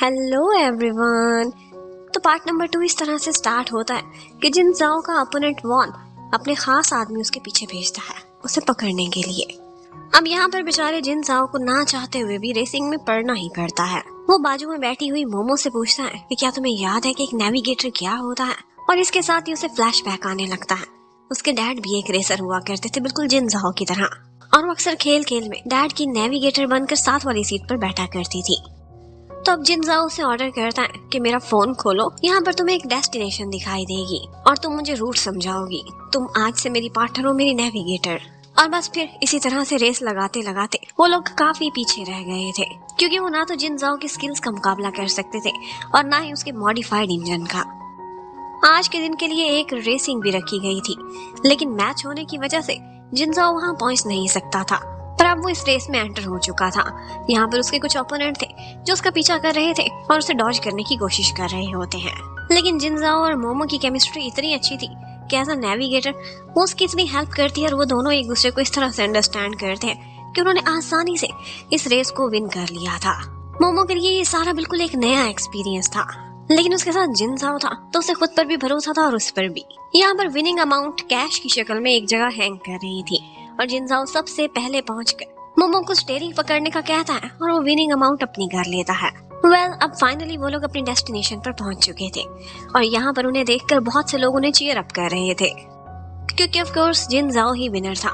Hello everyone. तो part number 2 इस तरह से स्टार्ट होता है कि जिन जाओ का अपोनेंट वॉन अपने खास आदमी उसके पीछे भेजता है उसे पकड़ने के लिए। अब यहाँ पर बेचारे जिन जाओ को ना चाहते हुए भी रेसिंग में पड़ना ही पड़ता है। वो बाजू में बैठी हुई मोमो से पूछता है कि क्या तुम्हें याद है कि एक नेविगेटर क्या होता है, और इसके साथ ही उसे फ्लैशबैक आने लगता है। उसके डैड भी एक रेसर हुआ करते थे, बिल्कुल जिन जाओ की तरह, और वो अक्सर खेल खेल में डैड की नेविगेटर बनकर साथ वाली सीट पर बैठा करती थी। तो अब जिन जाओ उसे ऑर्डर करता है कि मेरा फोन खोलो, यहाँ पर तुम्हें एक डेस्टिनेशन दिखाई देगी और तुम मुझे रूट समझाओगी। तुम आज से मेरी पार्टनर हो, मेरी नेविगेटर। और बस फिर इसी तरह से रेस लगाते लगाते वो लोग काफी पीछे रह गए थे, क्योंकि वो ना तो जिन जाओ की स्किल्स का मुकाबला कर सकते थे और ना ही उसके मॉडिफाइड इंजन का। आज के दिन के लिए एक रेसिंग भी रखी गई थी, लेकिन मैच होने की वजह से जिन जाओ वहाँ पहुँच नहीं सकता था। पर अब वो इस रेस में एंटर हो चुका था। यहाँ पर उसके कुछ ओपोनेंट थे जो उसका पीछा कर रहे थे और उसे डॉज करने की कोशिश कर रहे होते हैं। लेकिन जिनजाओ और मोमो की केमिस्ट्री इतनी अच्छी थी कि एज अ नेविगेटर वो उसकी इतनी हेल्प करती है और वो दोनों एक दूसरे को इस तरह से अंडरस्टैंड करते हैं कि उन्होंने आसानी से इस रेस को विन कर लिया था। मोमो के लिए ये सारा बिल्कुल एक नया एक्सपीरियंस था, लेकिन उसके साथ जिनजाओ था तो उसे खुद पर भी भरोसा था और उस पर भी। यहाँ पर विनिंग अमाउंट कैश की शक्ल में एक जगह हैंग कर रही थी और जिनजाओ सबसे पहले पहुंचकर मोमो को स्टीयरिंग पकड़ने का कहता है और वो विनिंग अमाउंट अपनी कर लेता है। अब फाइनली वो लोग अपनी डेस्टिनेशन पर पहुंच चुके थे और यहाँ पर उन्हें देखकर बहुत से लोग उन्हें चीयर अप कर रहे थे, क्योंकि ऑफ कोर्स जिनजाओ ही विनर था।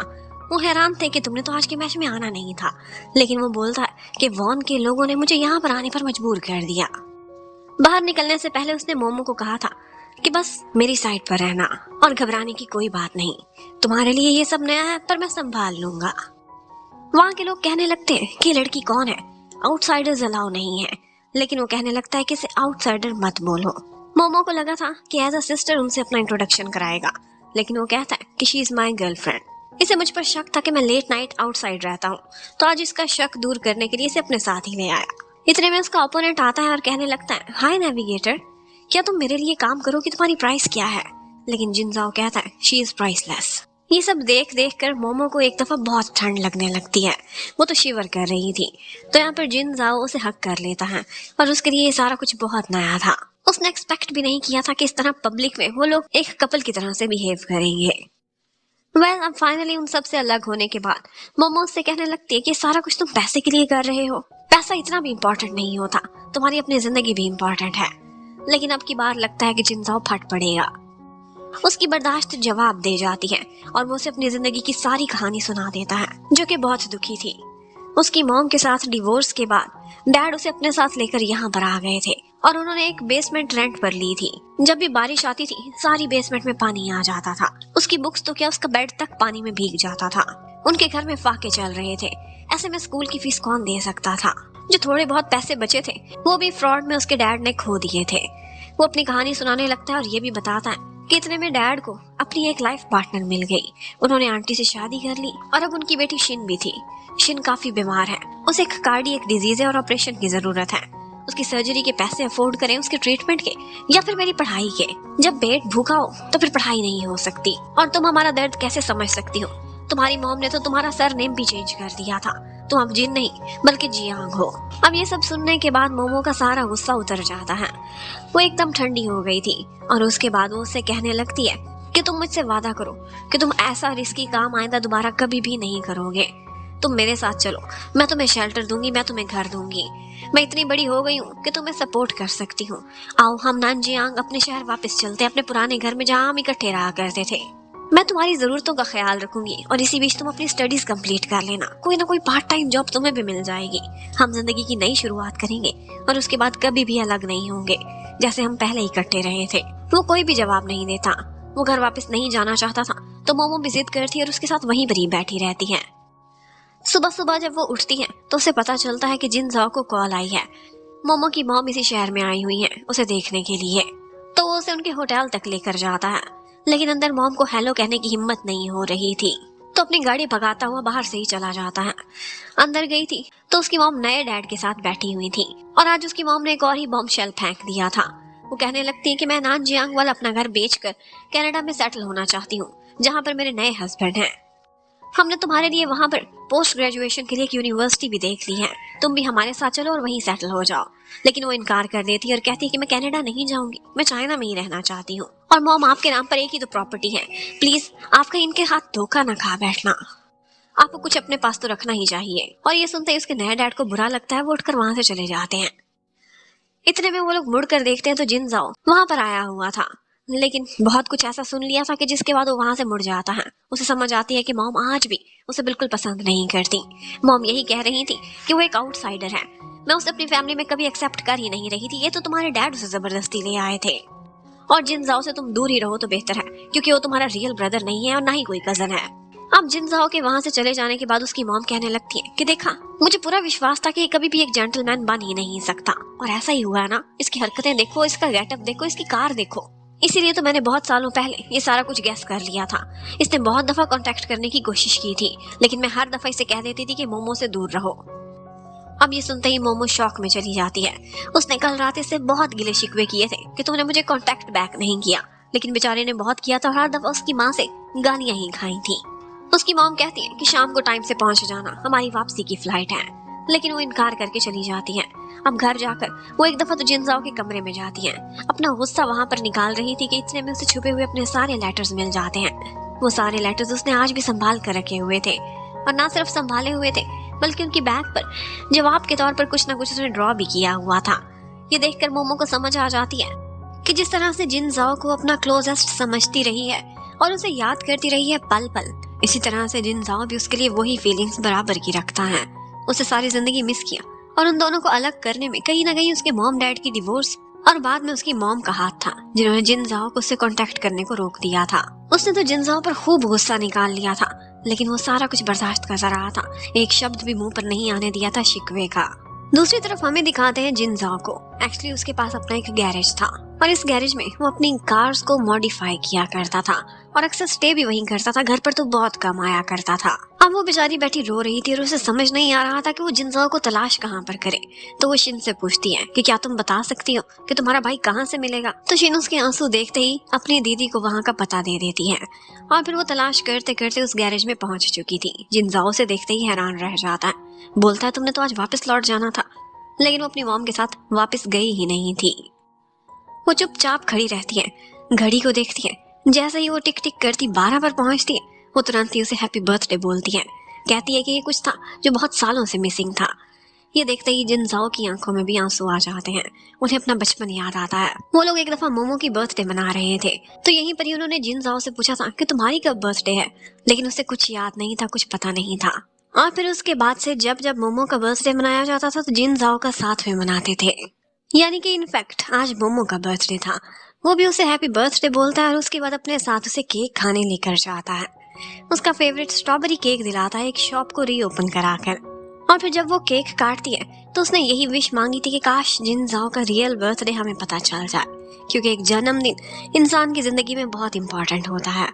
वो हैरान थे कि तुमने तो आज के मैच में आना नहीं था, लेकिन वो बोलता है कि वॉन के लोगों ने मुझे यहाँ पर आने पर मजबूर कर दिया। बाहर निकलने से पहले उसने मोमो को कहा था कि बस मेरी साइड पर रहना और घबराने की कोई बात नहीं, तुम्हारे लिए ये सब नया है पर मैं संभाल लूंगा। वहाँ के लोग कहने लगते हैं कि लड़की कौन है, आउटसाइडर्स अलाउ नहीं है, लेकिन वो कहने लगता है कि इसे आउटसाइडर मत बोलो। मोमो को लगा था कि एज अ सिस्टर उनसे अपना इंट्रोडक्शन कराएगा, लेकिन वो कहता है कि शी इज माई गर्लफ्रेंड। इसे मुझ पर शक था कि मैं लेट नाइट आउटसाइड रहता हूँ, तो आज इसका शक दूर करने के लिए इसे अपने साथ ही ले आया। इतने में उसका ओपोनेंट आता है और कहने लगता है, हाय नेविगेटर, क्या तुम मेरे लिए काम करोगी, तुम्हारी प्राइस क्या है? लेकिन जिनजाओ कहता है शी इज प्राइसलेस। ये सब देख देख कर मोमो को एक दफा बहुत ठंड लगने लगती है। वो तो शिवर कर रही थी। तो यहाँ पर जिनजाओ उसे हक कर लेता है और उसके लिए ये सारा कुछ बहुत नया था। उसने एक्सपेक्ट भी नहीं किया था कि इस तरह पब्लिक में वो लोग एक कपल की तरह से बिहेव करेंगे। अब फाइनली उन सब से अलग होने के बाद मोमो उससे कहने लगती है कि सारा कुछ तुम पैसे के लिए कर रहे हो। पैसा इतना भी इम्पोर्टेंट नहीं होता, तुम्हारी अपनी जिंदगी भी इम्पोर्टेंट है। लेकिन अब की बार लगता है कि जिनजाओ फट पड़ेगा। उसकी बर्दाश्त जवाब दे जाती है और वो उसे अपनी जिंदगी की सारी कहानी सुना देता है, जो कि बहुत दुखी थी। उसकी मॉम के साथ डिवोर्स के बाद डैड उसे अपने साथ लेकर यहाँ पर आ गए थे और उन्होंने एक बेसमेंट रेंट पर ली थी। जब भी बारिश आती थी सारी बेसमेंट में पानी आ जाता था। उसकी बुक्स तो क्या, उसका बेड तक पानी में भीग जाता था। उनके घर में फाके चल रहे थे, ऐसे में स्कूल की फीस कौन दे सकता था? जो थोड़े बहुत पैसे बचे थे वो भी फ्रॉड में उसके डैड ने खो दिए थे। वो अपनी कहानी सुनाने लगता है और ये भी बताता है कि इतने में डैड को अपनी एक लाइफ पार्टनर मिल गई। उन्होंने आंटी से शादी कर ली और अब उनकी बेटी शिन भी थी। शिन काफी बीमार है, उसे एक कार्डियक डिजीज है और ऑपरेशन की जरूरत है। उसकी सर्जरी के पैसे अफोर्ड करें, उसके ट्रीटमेंट के या फिर मेरी पढ़ाई के। जब पेट भूखा हो तो फिर पढ़ाई नहीं हो सकती, और तुम हमारा दर्द कैसे समझ सकती हो? तुम्हारी मॉम ने तो तुम्हारा सरनेम भी चेंज कर दिया था, तुम अब जिन नहीं बल्कि जियांग हो। अब ये सब सुनने के बाद मोमो का सारा गुस्सा उतर जाता है। वो एकदम ठंडी हो गई थी और उसके बाद वो उससे कहने लगती है कि तुम मुझसे वादा करो कि तुम ऐसा रिस्की काम आइंदा दोबारा कभी भी नहीं करोगे। तुम मेरे साथ चलो, मैं तुम्हें शेल्टर दूंगी, मैं तुम्हें घर दूंगी। मैं इतनी बड़ी हो गई हूँ कि तुम्हें सपोर्ट कर सकती हूँ। आओ हम नानजियांग अपने शहर वापस चलते, अपने पुराने घर में जहाँ हम इकट्ठे रहा करते थे। मैं तुम्हारी जरूरतों का ख्याल रखूंगी और इसी बीच तुम अपनी स्टडीज कंप्लीट कर लेना। कोई ना कोई पार्ट टाइम जॉब तुम्हें भी मिल जाएगी। हम जिंदगी की नई शुरुआत करेंगे और उसके बाद कभी भी अलग नहीं होंगे, जैसे हम पहले इकट्ठे रहे थे। वो कोई भी जवाब नहीं देता। वो घर वापस नहीं जाना चाहता था, तो मोमो भी जिद करती है और उसके साथ वहीं पर ही बैठी रहती है। सुबह सुबह जब वो उठती है तो उसे पता चलता है कि जिनजाओ को कॉल आई है। मोमो की मॉम इसी शहर में आई हुई है उसे देखने के लिए। तो वो उसे उनके होटल तक लेकर जाता है, लेकिन अंदर मॉम को हेलो कहने की हिम्मत नहीं हो रही थी, तो अपनी गाड़ी भगाता हुआ बाहर से ही चला जाता है। अंदर गई थी तो उसकी मॉम नए डैड के साथ बैठी हुई थी और आज उसकी मॉम ने एक और ही बॉम्ब शेल फेंक दिया था। वो कहने लगती है कि मैं नानजियांग वाला अपना घर बेचकर कनाडा में सेटल होना चाहती हूँ, जहाँ पर मेरे नए हस्बैंड हैं। हमने तुम्हारे लिए वहाँ पर पोस्ट ग्रेजुएशन के लिए एक यूनिवर्सिटी भी देख ली है, तुम भी हमारे साथ चलो और वहीं सेटल हो जाओ। लेकिन वो इनकार कर देती है और कहती है कि मैं कनाडा नहीं जाऊंगी, मैं चाइना में ही रहना चाहती हूँ। और मॉम, आपके नाम पर एक ही तो प्रॉपर्टी है, प्लीज आप कहीं इनके हाथ धोखा ना खा बैठना, आपको कुछ अपने पास तो रखना ही चाहिए। और ये सुनते ही उसके नए डैड को बुरा लगता है, वो उठकर वहां से चले जाते हैं। इतने में वो लोग मुड़कर देखते हैं तो जिन जाओ वहां पर आया हुआ था, लेकिन बहुत कुछ ऐसा सुन लिया था कि जिसके बाद वो वहां से मुड़ जाता है। उसे समझ आती है कि मॉम आज भी उसे बिल्कुल पसंद नहीं करती। मॉम यही कह रही थी कि वो एक आउटसाइडर है, मैं उसे अपनी फैमिली में कभी एक्सेप्ट कर ही नहीं रही थी, ये तो तुम्हारे डैड उसे जबरदस्ती ले आए थे, और जिन जाओ से तुम दूर ही रहो तो बेहतर है, क्योंकि वो तुम्हारा रियल ब्रदर नहीं है और ना ही कोई कजन है। अब जिन जाओ के वहां से चले जाने के बाद उसकी मॉम कहने लगती है कि देखा, मुझे पूरा विश्वास था कि ये कभी भी एक जेंटलमैन बन ही नहीं सकता, और ऐसा ही हुआ ना, इसकी हरकतें देखो, इसका गेटअप देखो, इसकी कार देखो। इसीलिए तो मैंने बहुत सालों पहले ये सारा कुछ गैस कर लिया था। इसने बहुत दफा कांटेक्ट करने की कोशिश की थी, लेकिन मैं हर दफा इसे कह देती थी कि मोमो से दूर रहो। अब ये सुनते ही मोमो शॉक में चली जाती है। उसने कल रात इससे बहुत गिले शिकवे किए थे कि तुमने मुझे कांटेक्ट बैक नहीं किया, लेकिन बेचारे ने बहुत किया था और हर दफा उसकी माँ से गालियां ही खाई थी। उसकी मॉम कहती है कि शाम को टाइम से पहुंच जाना, हमारी वापसी की फ्लाइट है, लेकिन वो इनकार करके चली जाती है। अब घर जाकर वो एक दफा तो जिनजाओ के कमरे में जाती है, अपना गुस्सा वहां पर निकाल रही थी कि इतने में उसे छुपे हुए अपने सारे लेटर्स मिल जाते हैं। वो सारे लेटर्स उसने आज भी संभाल कर रखे हुए थे, और ना सिर्फ संभाले हुए थे बल्कि उनकी बैग पर जवाब के तौर पर कुछ न कुछ उसने ड्रॉ भी किया हुआ था। ये देखकर मोमो को समझ आ जाती है कि जिस तरह से जिनजाओ को अपना क्लोजेस्ट समझती रही है और उसे याद करती रही है पल पल, इसी तरह से जिनजाओ भी उसके लिए वही फीलिंग्स बराबर की रखता है। उसे सारी जिंदगी मिस किया, और उन दोनों को अलग करने में कहीं ना कहीं उसके मॉम डैड की डिवोर्स और बाद में उसकी मॉम का हाथ था, जिन्होंने जिनजाओ को उससे कांटेक्ट करने को रोक दिया था। उसने तो जिनजाओ पर खूब गुस्सा निकाल लिया था, लेकिन वो सारा कुछ बर्दाश्त करता रहा था, एक शब्द भी मुंह पर नहीं आने दिया था शिकवे का। दूसरी तरफ हमें दिखाते हैं जिनजाओ को। एक्चुअली उसके पास अपना एक गैरेज था, और इस गैरेज में वो अपनी कार्स को मॉडिफाई किया करता था, और अक्सर स्टे भी वहीं करता था, घर पर तो बहुत कम आया करता था। अब वो बेचारी बैठी रो रही थी और उसे समझ नहीं आ रहा था कि वो जिनजाओ को तलाश कहाँ पर करे। तो वो शिन से पूछती है कि क्या तुम बता सकती हो कि तुम्हारा भाई कहाँ से मिलेगा। तो शिन उसके आंसू देखते ही अपनी दीदी को वहाँ का पता दे देती है, और फिर वो तलाश करते करते उस गैरेज में पहुंच चुकी थी। जिनजाओ से देखते ही हैरान रह जाता है, बोलता है तुमने तो आज वापस लौट जाना था, लेकिन वो अपनी मॉम के साथ वापस गई ही नहीं थी। वो चुपचाप खड़ी रहती है, घड़ी को देखती है, जैसे ही वो टिक टिक करती 12 पर पहुंचती है, वो तुरंत ही उसे हैप्पी बर्थडे बोलती है, कहती है कि ये कुछ था जो बहुत सालों से मिसिंग था। ये देखते ही जिनजाओ की आंखों में भी आंसू आ जाते हैं, उन्हें अपना बचपन याद आता है। वो लोग एक दफा मोमो की बर्थडे मना रहे थे, तो यहीं पर ही उन्होंने जिनजाओ से पूछा था कि तुम्हारी कब बर्थडे है, लेकिन उसे कुछ याद नहीं था, कुछ पता नहीं था। और फिर उसके बाद से जब जब मोमो का बर्थडे मनाया जाता था तो जिनजाओ का साथ में मनाते थे, यानी कि इनफैक्ट आज मोमो का बर्थडे था। वो भी उसे हैप्पी बर्थडे बोलता है और उसके बाद अपने साथ उसे केक खाने लेकर जाता है। उसका फेवरेट स्ट्रॉबेरी केक दिलाता है एक शॉप को रीओपन कराकर। और फिर जब वो केक काटती है तो उसने यही विश मांगी थी कि काश जिनजाओ का रियल बर्थडे हमें पता चल जाए, क्योंकि एक जन्मदिन इंसान की जिंदगी में बहुत इंपॉर्टेंट होता है।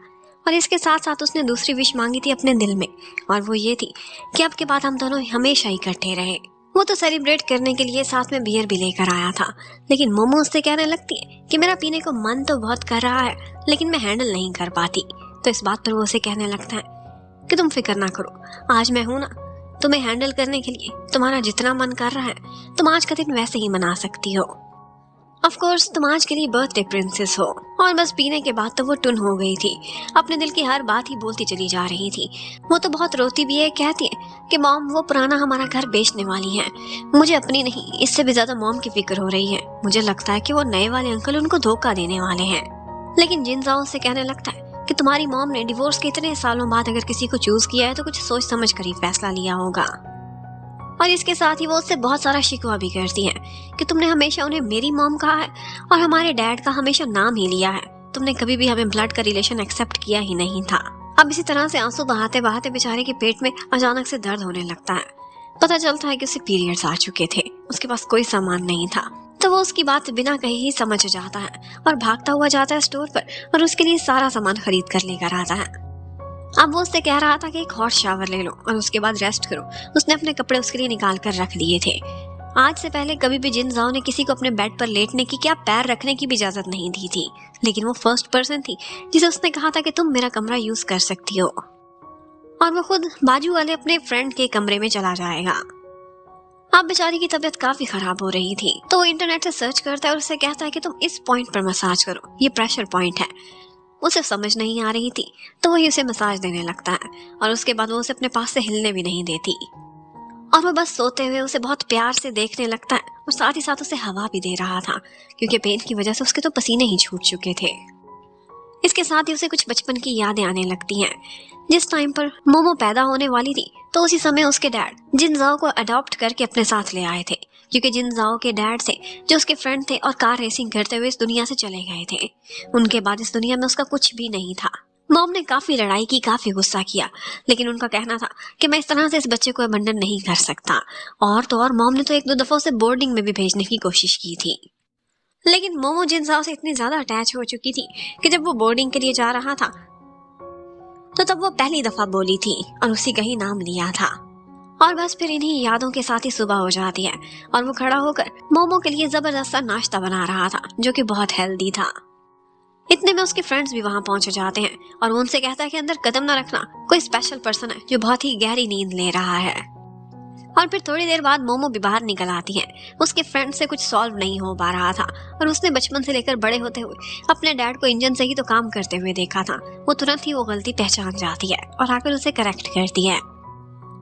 और इसके साथ साथ उसने दूसरी विश मांगी थी अपने दिल में, और वो ये थी कि अब के बाद हम दोनों हमेशा इकट्ठे रहे। वो तो सेलिब्रेट करने के लिए साथ में बियर भी लेकर आया था, लेकिन मोमो उससे कहने लगती है कि मेरा पीने को मन तो बहुत कर रहा है, लेकिन मैं हैंडल नहीं कर पाती। तो इस बात पर वो उसे कहने लगता है कि तुम फिक्र ना करो, आज मैं हूं ना, तुम्हें हैंडल करने के लिए। तुम्हारा जितना मन कर रहा है तुम आज का दिन वैसे ही मना सकती हो। ऑफ कोर्स तुम आज के लिए बर्थडे प्रिंसेस हो। और बस पीने के बाद तो वो टुन हो गई थी, अपने दिल की हर बात ही बोलती चली जा रही थी। वो तो बहुत रोती भी है, कहती है कि मॉम वो पुराना हमारा घर बेचने वाली है। मुझे अपनी नहीं, इससे भी ज्यादा मॉम की फिक्र हो रही है। मुझे लगता है कि वो नए वाले अंकल उनको धोखा देने वाले हैं। लेकिन जिनजाओ से कहने लगता है कि तुम्हारी मॉम ने डिवोर्स के इतने सालों बाद अगर किसी को चूज किया है तो कुछ सोच समझ कर ही फैसला लिया होगा। और इसके साथ ही वो उससे बहुत सारा शिकवा भी करती है कि तुमने हमेशा उन्हें मेरी मॉम कहा है और हमारे डैड का हमेशा नाम ही लिया है, तुमने कभी भी हमें ब्लड का रिलेशन एक्सेप्ट किया ही नहीं था। अब इसी तरह से आंसू बहाते बहाते बेचारे के पेट में अचानक से दर्द होने लगता है। पता चलता है कि उसे पीरियड्स आ चुके थे, उसके पास कोई सामान नहीं था। तो वो उसकी बात बिना कहे ही समझ जाता है और भागता हुआ जाता है स्टोर पर और उसके लिए सारा सामान खरीद कर लेकर आता है। अब वो उससे कह रहा था कि एक हॉट शावर ले लो और उसके बाद रेस्ट करो। उसने अपने कपड़े उसके लिए निकाल कर रख दिए थे। आज से पहले कभी भी जिनजाओ ने किसी को अपने बेड पर लेटने की क्या पैर रखने की भी इजाजत नहीं दी थी, लेकिन वो फर्स्ट पर्सन थी जिसे उसने कहा था कि तुम मेरा कमरा यूज कर सकती हो। और वो खुद बाजू वाले अपने फ्रेंड के कमरे में चला जाएगा। अब बेचारी की तबीयत काफी खराब हो रही थी, तो वो इंटरनेट से सर्च करता है और उससे कहता है कि तुम इस पॉइंट पर मसाज करो, ये प्रेशर पॉइंट है। उसे समझ नहीं आ रही थी, तो वही उसे मसाज देने लगता है और उसके बाद वो उसे अपने पास से हिलने भी नहीं देती और वो बस सोते हुए उसे बहुत प्यार से देखने लगता है और साथ ही साथ उसे हवा भी दे रहा था, क्योंकि पेन की वजह से उसके तो पसीने ही छूट चुके थे। इसके साथ ही उसे कुछ बचपन की यादें आने लगती हैं। जिस टाइम पर मोमो पैदा होने वाली थी, तो उसी समय उसके डैड जिनजाओ को अडॉप्ट करके अपने साथ ले आए थे, क्योंकि जिनजाओ के डैड से जो उसके फ्रेंड थे और कार रेसिंग करते हुए इस दुनिया से चले गए थे। उनके बाद इस दुनिया में उसका कुछ भी नहीं था। मॉम ने काफी लड़ाई की, काफी गुस्सा किया, लेकिन उनका कहना था कि मैं इस तरह से इस बच्चे को अबंडन नहीं कर सकता। और तो और मॉम ने तो 1-2 दफा उसे बोर्डिंग में भी भेजने की कोशिश की थी, लेकिन मोमो जिनजाओ से इतनी ज्यादा अटैच हो चुकी थी कि जब वो बोर्डिंग के लिए जा रहा था, तो तब वो पहली दफा बोली थी और उसी का ही नाम लिया था। और बस फिर इन्हीं यादों के साथ ही सुबह हो जाती है और वो खड़ा होकर मोमो के लिए जबरदस्त सा नाश्ता बना रहा था, जो कि बहुत हेल्दी था। इतने में उसके फ्रेंड्स भी वहां पहुंच जाते हैं और वो उनसे कहता है कि अंदर कदम ना रखना, कोई स्पेशल पर्सन है जो बहुत ही गहरी नींद ले रहा है। और फिर थोड़ी देर बाद मोमो भी बाहर निकल आती है। उसके फ्रेंड से कुछ सॉल्व नहीं हो पा रहा था और उसने बचपन से लेकर बड़े होते हुए अपने डैड को इंजन से ही तो काम करते हुए देखा था। वो तुरंत ही वो गलती पहचान जाती है और आकर उसे करेक्ट करती है।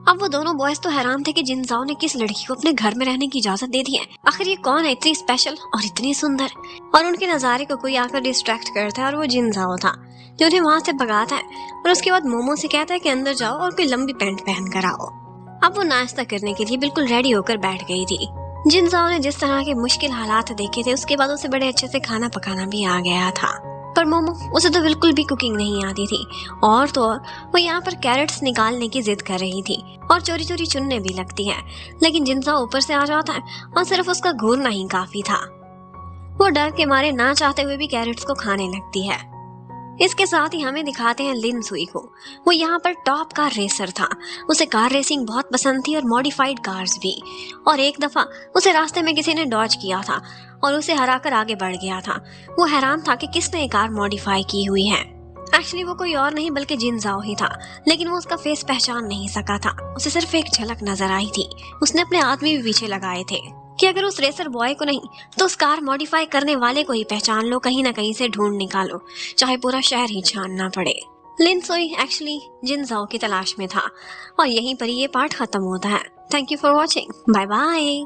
अब वो दोनों बॉयज तो हैरान थे कि जिनजाओ ने किस लड़की को अपने घर में रहने की इजाजत दे दी है। आखिर ये कौन है, इतनी स्पेशल और इतनी सुंदर। और उनके नजारे को कोई आकर डिस्ट्रैक्ट करता है और वो जिनजाओ था, जो उन्हें वहां से भगाता है और उसके बाद मोमो से कहता है कि अंदर जाओ और कोई लंबी पैंट पहन कर आओ। अब वो नाश्ता करने के लिए बिल्कुल रेडी होकर बैठ गई थी। जिनजाओ ने जिस तरह के मुश्किल हालात देखे थे, उसके बाद उसे बड़े अच्छे से खाना पकाना भी आ गया था। पर मोमो, उसे तो बिल्कुल भी कुकिंग नहीं आती थी और तो और वो यहाँ पर कैरेट्स निकालने की जिद कर रही थी और चोरी चोरी चुनने भी लगती है। लेकिन जिनजाओ ऊपर से आ जाता है और सिर्फ उसका घूरना ही काफी था। वो डर के मारे ना चाहते हुए भी कैरेट्स को खाने लगती है। इसके साथ ही हमें दिखाते हैं लिन सुई को। वो यहाँ पर टॉप कार रेसर था। उसे कार रेसिंग बहुत पसंद थी और मॉडिफाइड कार्स भी। और एक दफा उसे रास्ते में किसी ने डॉज किया था और उसे हराकर आगे बढ़ गया था। वो हैरान था कि किसने ये कार मॉडिफाई की हुई है। एक्चुअली वो कोई और नहीं बल्कि जिनजाओ ही था, लेकिन वो उसका फेस पहचान नहीं सका था। उसे सिर्फ एक झलक नजर आई थी। उसने अपने आदमी भी पीछे लगाए थे कि अगर उस रेसर बॉय को नहीं तो उस कार मॉडिफाई करने वाले को ही पहचान लो, कहीं ना कहीं से ढूंढ निकालो, चाहे पूरा शहर ही छानना पड़े। लिन सोई एक्चुअली जिनजाओ की तलाश में था और यहीं पर ये पार्ट खत्म होता है। Thank you for watching, bye bye.